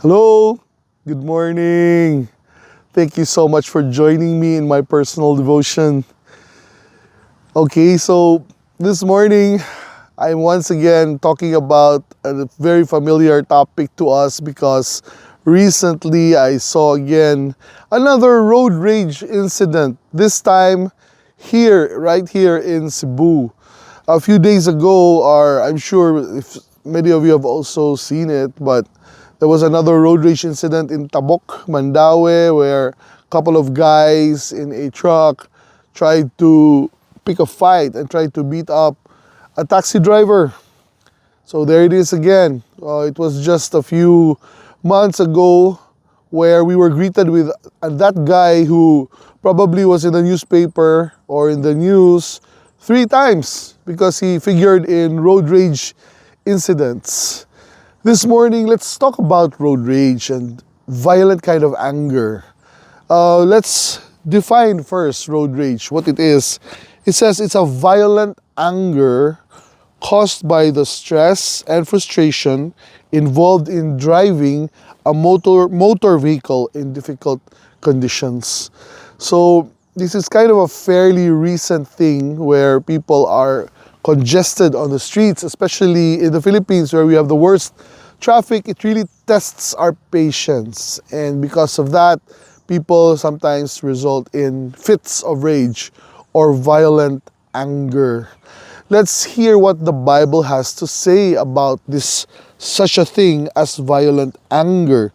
Hello, good morning. Thank you so much for joining me in my personal devotion. Okay, so this morning I'm once again talking about a very familiar topic to us because recently I saw again another road rage incident, this time right here in Cebu. A few days ago, or I'm sure if many of you have also seen it, but there was another road rage incident in Tabok, Mandaue, where a couple of guys in a truck tried to pick a fight and tried to beat up a taxi driver. So there it is again. It was just a few months ago where we were greeted with that guy who probably was in the newspaper or in the news 3 times because he figured in road rage incidents. This morning, let's talk about road rage and violent kind of anger. Let's define first road rage, what it is. It says it's a violent anger caused by the stress and frustration involved in driving a motor vehicle in difficult conditions. So this is kind of a fairly recent thing where people are congested on the streets, especially in the Philippines where we have the worst traffic. It really tests our patience, and because of that, people sometimes result in fits of rage or violent anger. Let's hear what the Bible has to say about this, such a thing as violent anger.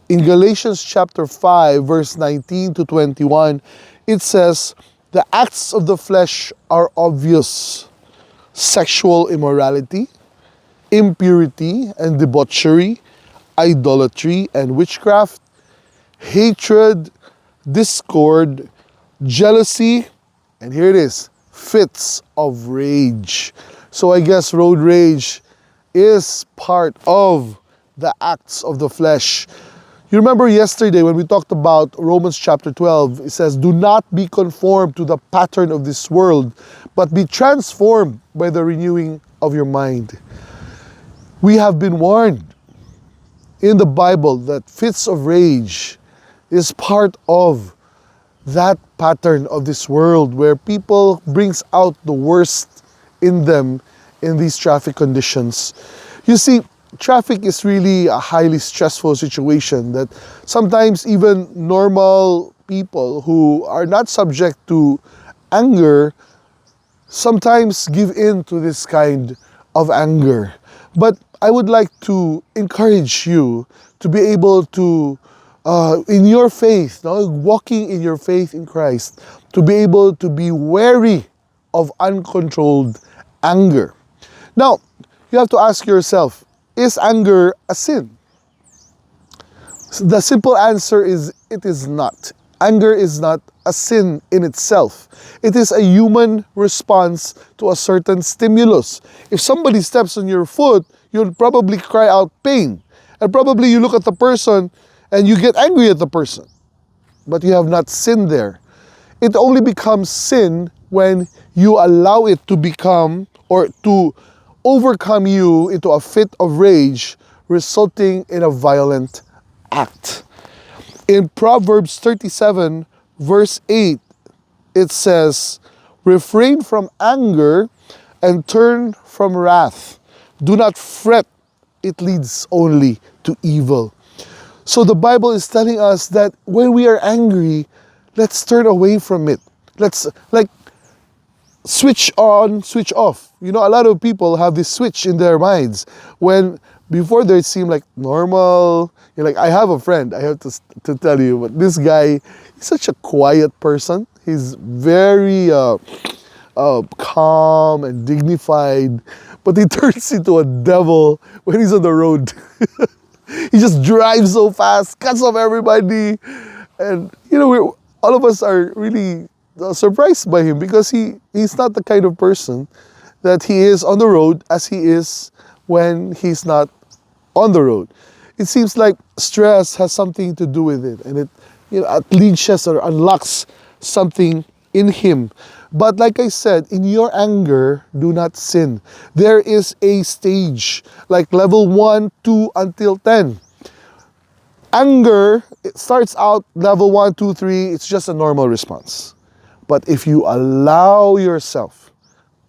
In Galatians chapter 5, verse 19 to 21, it says, "The acts of the flesh are obvious: sexual immorality, impurity and debauchery, idolatry and witchcraft, hatred, discord, jealousy," and here it is, "fits of rage." So I guess road rage is part of the acts of the flesh. You remember yesterday when we talked about Romans chapter 12, it says, "Do not be conformed to the pattern of this world, but be transformed by the renewing of your mind." We have been warned in the Bible that fits of rage is part of that pattern of this world where people brings out the worst in them in these traffic conditions. You see, traffic is really a highly stressful situation that sometimes even normal people who are not subject to anger sometimes give in to this kind of anger. But I would like to encourage you to be able to in your faith, no, walking in your faith in Christ, to be able to be wary of uncontrolled anger. Now, you have to ask yourself, is anger a sin? The simple answer is it is not. Anger is not a sin in itself. It is a human response to a certain stimulus. If somebody steps on your foot, you'll probably cry out pain. And probably you look at the person and you get angry at the person, but you have not sinned there. It only becomes sin when you allow it to become or to overcome you into a fit of rage, resulting in a violent act. In Proverbs 37, verse 8, it says, "Refrain from anger and turn from wrath. Do not fret, it leads only to evil." So the Bible is telling us that when we are angry, let's turn away from it. Let's switch on, switch off. You know, a lot of people have this switch in their minds when before they seem like normal. You're like, I have a friend, I have to tell you, but this guy, he's such a quiet person. He's very calm and dignified, but he turns into a devil when he's on the road. He just drives so fast, cuts off everybody. And, you know, all of us are really surprised by him because he's not the kind of person that he is on the road as he is when he's not on the road. It seems like stress has something to do with it, and it, you know, unleashes or unlocks something in him. But like I said, in your anger, do not sin. There is a stage, like level 1, 2, until 10. Anger, it starts out level 1, 2, 3, it's just a normal response. But if you allow yourself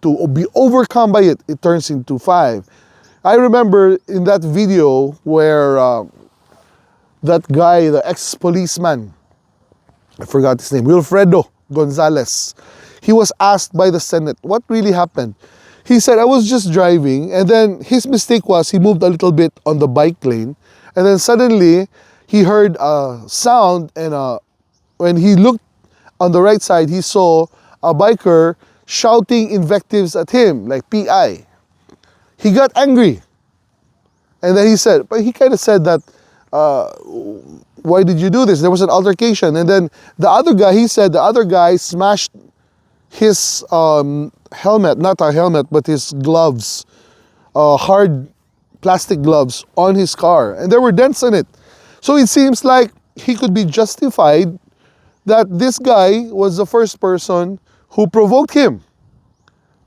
to be overcome by it, it turns into 5. I remember in that video where that guy, the ex-policeman, I forgot his name, Wilfredo Gonzalez, he was asked by the Senate, what really happened? He said, I was just driving, and then his mistake was he moved a little bit on the bike lane, and then suddenly he heard a sound, and when he looked on the right side, he saw a biker shouting invectives at him, like PI. He got angry. And then he said, but he kind of said that, why did you do this? There was an altercation. And then the other guy, he said the other guy smashed his helmet, not a helmet, but his gloves, hard plastic gloves on his car. And there were dents in it. So it seems like he could be justified that this guy was the first person who provoked him.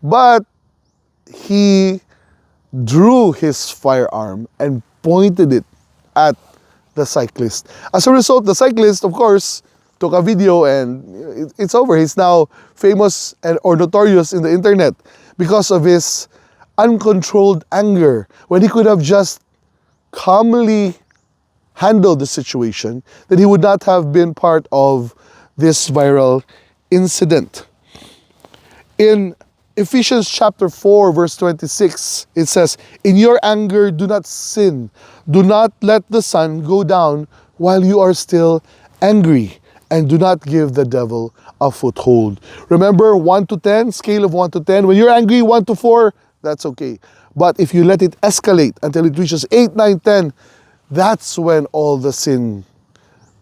But he drew his firearm and pointed it at the cyclist. As a result, the cyclist, of course, took a video, and it's over. He's now famous or notorious in the internet because of his uncontrolled anger, when he could have just calmly handled the situation, then he would not have been part of this viral incident. In Ephesians chapter 4, verse 26, it says, in your anger, do not sin. Do not let the sun go down while you are still angry, and do not give the devil a foothold. Remember, 1 to 10, scale of 1 to 10. When you're angry, 1 to 4, that's okay. But if you let it escalate until it reaches 8, 9, 10, that's when all the sin,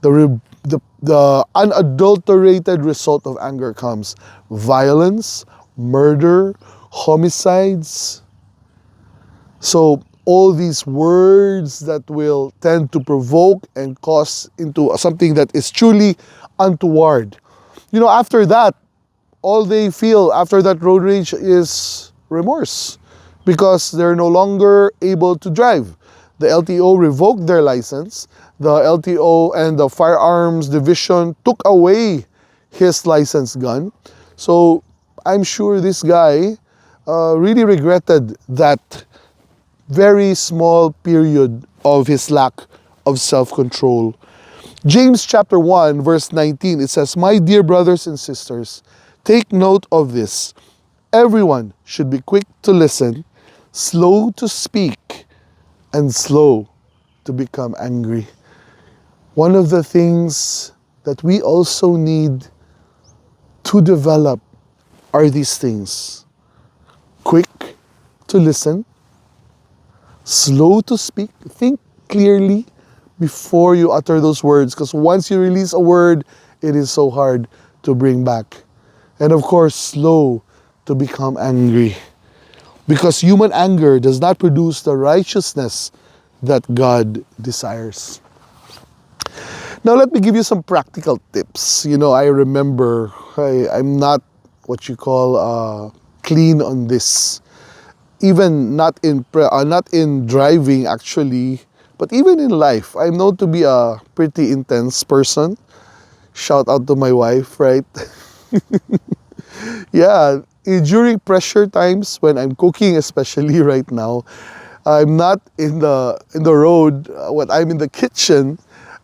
the unadulterated result of anger comes. Violence, murder, homicides. So all these words that will tend to provoke and cause into something that is truly untoward. You know, after that, all they feel after that road rage is remorse, because they're no longer able to drive. The LTO revoked their license. The LTO and the firearms division took away his licensed gun. So I'm sure this guy really regretted that very small period of his lack of self-control. James chapter 1, verse 19, it says, my dear brothers and sisters, take note of this. Everyone should be quick to listen, slow to speak, and slow to become angry. One of the things that we also need to develop are these things. Quick to listen, slow to speak, think clearly before you utter those words, because once you release a word, it is so hard to bring back. And of course, slow to become angry, because human anger does not produce the righteousness that God desires. Now let me give you some practical tips. You know, I remember I'm not what you call clean on this. Even not in driving actually, but even in life, I'm known to be a pretty intense person. Shout out to my wife, right? Yeah, during pressure times when I'm cooking, especially right now, I'm not in the road. When I'm in the kitchen,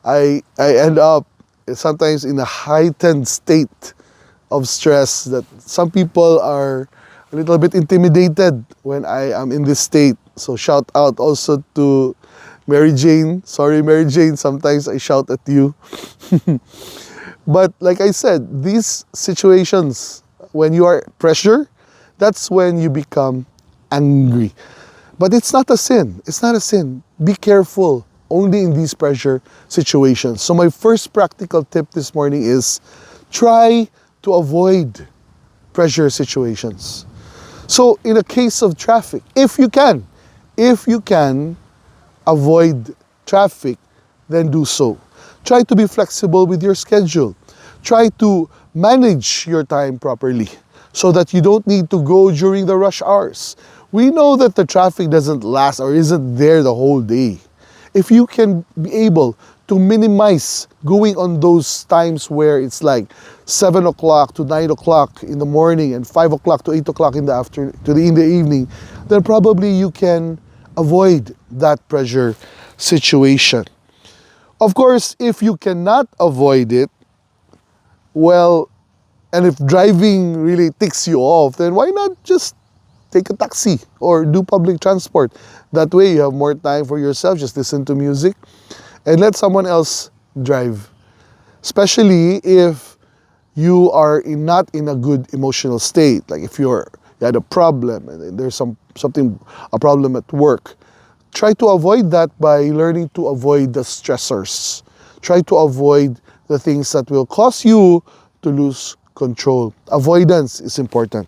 I end up sometimes in a heightened state of stress that some people are a little bit intimidated when I am in this state. So shout out also to Mary Jane. Sorry, Mary Jane, sometimes I shout at you. But like I said, these situations, when you are pressure, that's when you become angry. But it's not a sin. It's not a sin. Be careful only in these pressure situations. So my first practical tip this morning is try to avoid pressure situations. So in a case of traffic, if you can avoid traffic, then do so. Try to be flexible with your schedule. Try to manage your time properly so that you don't need to go during the rush hours. We know that the traffic doesn't last or isn't there the whole day. If you can be able to minimize going on those times where it's like 7 o'clock to 9 o'clock in the morning and 5 o'clock to 8 o'clock in the afternoon, in the evening, then probably you can avoid that pressure situation. Of course, if you cannot avoid it, well, and if driving really ticks you off, then why not just take a taxi or do public transport? That way you have more time for yourself, just listen to music and let someone else drive. Especially if you are not in a good emotional state, like if you had a problem and there's a problem at work. Try to avoid that by learning to avoid the stressors. Try to avoid the things that will cause you to lose control. Avoidance is important.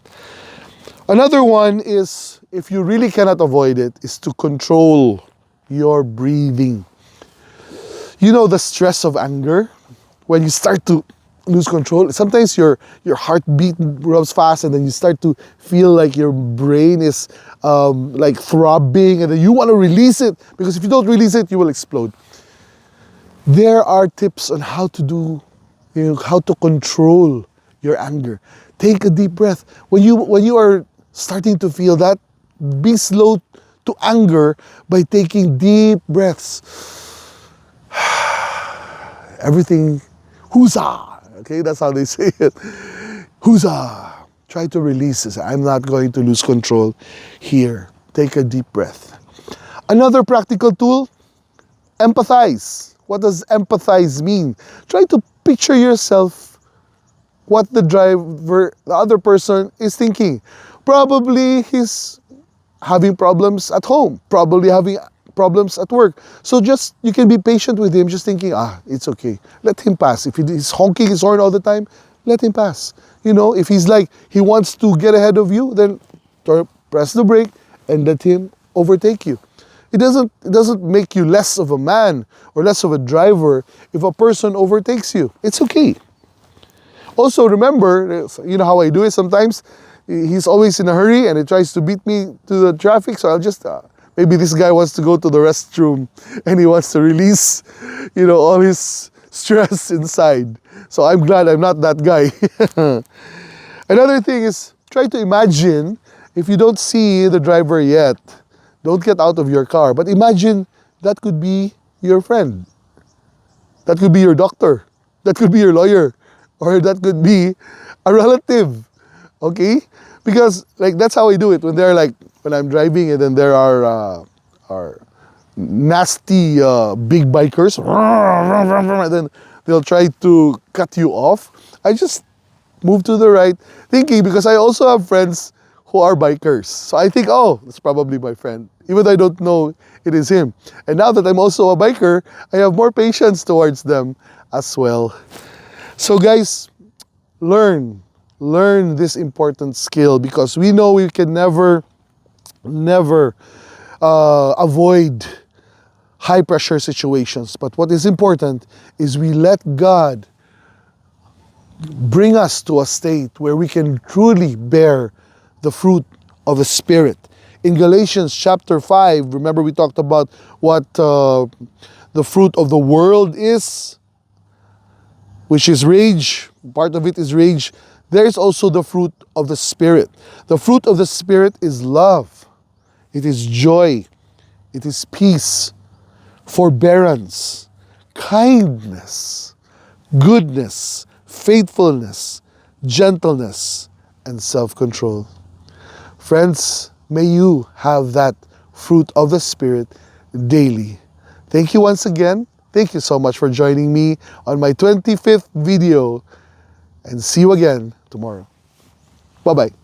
Another one is, if you really cannot avoid it, is to control your breathing. You know the stress of anger? When you start to lose control, sometimes your heartbeat rubs fast and then you start to feel like your brain is like throbbing, and then you want to release it, because if you don't release it, you will explode. There are tips on how to how to control your anger. Take a deep breath. When you are starting to feel that, be slow to anger by taking deep breaths. Everything, huzzah! Okay, that's how they say it. Huzzah! Try to release this. I'm not going to lose control here. Take a deep breath. Another practical tool, empathize. What does empathize mean? Try to picture yourself what the other person is thinking. Probably he's having problems at home, probably having problems at work. So just, you can be patient with him, just thinking, it's okay. Let him pass. If he's honking his horn all the time, let him pass. If he's like, he wants to get ahead of you, then press the brake and let him overtake you. It doesn't make you less of a man or less of a driver if a person overtakes you. It's okay. Also remember, you know how I do it sometimes? He's always in a hurry and he tries to beat me to the traffic, so I'll just, maybe this guy wants to go to the restroom and he wants to release, all his stress inside. So I'm glad I'm not that guy. Another thing is, try to imagine, if you don't see the driver yet, don't get out of your car, but imagine that could be your friend. That could be your doctor. That could be your lawyer. Or that could be a relative. Okay? Because that's how I do it. When I'm driving and then there are nasty big bikers, and then they'll try to cut you off. I just move to the right, thinking, because I also have friends who are bikers. So I think, that's probably my friend, even though I don't know it is him. And now that I'm also a biker, I have more patience towards them as well. So guys, learn this important skill, because we know we can never avoid high pressure situations. But what is important is we let God bring us to a state where we can truly bear the fruit of the Spirit. In Galatians chapter 5, remember we talked about what the fruit of the world is, which is rage. Part of it is rage. There is also the fruit of the Spirit. The fruit of the Spirit is love. It is joy. It is peace, forbearance, kindness, goodness, faithfulness, gentleness, and self-control. Friends, may you have that fruit of the Spirit daily. Thank you once again. Thank you so much for joining me on my 25th video, and see you again tomorrow. Bye-bye.